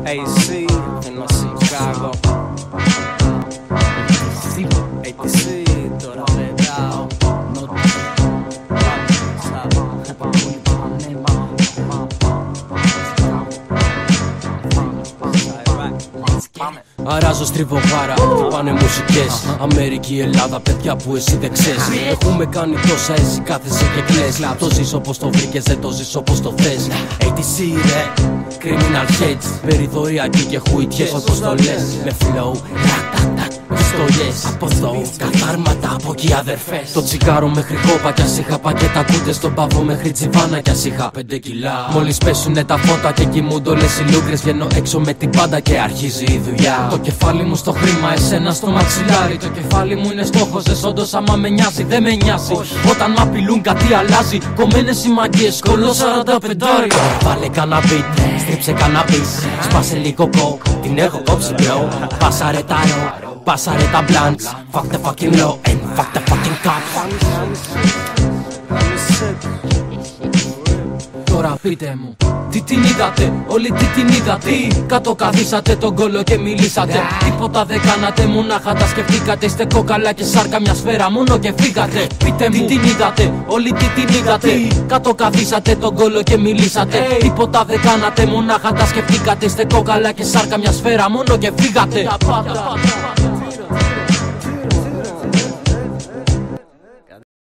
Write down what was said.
AC en los Chicago. ATC, τώρα πετάω. Αράζω στριβογάρα, πάνε μουσικές. Αμερική, Ελλάδα, παιδιά που εσύ δεν ξέρεις. Έχουμε κάνει τόσα, εσύ κάθεσαι και κλαις. Το ζεις όπως το βρήκες, δεν το ζεις όπως το θες. ATC ρε, criminal heads. Περιδοριακοί και χουιτιές, όπως το λες. Με flow, ρατατατ, πιστολιές. Από εδώ, καθάρματα, από εκεί αδερφές. Το τσιγάρο μέχρι κόπα κι ας είχα πακέτα κούτες. Στον πavo μέχρι τσιβάνα κι ας είχα 5 κιλά. Μόλις πέσουνε τα φώτα και κοιμούνται όλες οι λούγκρες. Βγαίνω έξω με την πάντα και αρχίζει η δουλειά. Το κεφάλι μου στο χρήμα, εσένα στο μαξιλάρι. Το κεφάλι μου είναι στόχος, όντως άμα με νοιάζει, δεν με νοιάζει. Όταν μ' απειλούν κάτι αλλάζει. Κομμένες οι μαγκίες, σκολό 45. Βάλε κανένα beat, στρίψε κανένα beat. Σπάσε λίγο κοκ, την έχω κόψει bro. Πάσαρε τα ρο, πάσαρε τα blunts. Fuck the fucking law and fuck the fucking cops. Τώρα πείτε μου, τι την είδατε, όλοι τι την είδατε. Κάτω καθίσατε τον κόλο και μιλήσατε. Τίποτα δεν κάνατε, μονάχα τα σκεφτήκατε. Είστε κόκαλα και σάρκα μια σφαίρα μόνο και φύγατε. Πείτε μου, τι την είδατε, όλοι τι την είδατε. Κάτω καθίσατε τον κόλο και μιλήσατε. Τίποτα δεν κάνατε, μονάχα τα σκεφτήκατε. Είστε κόκαλα και σάρκα μια σφαίρα μόνο και φύγατε.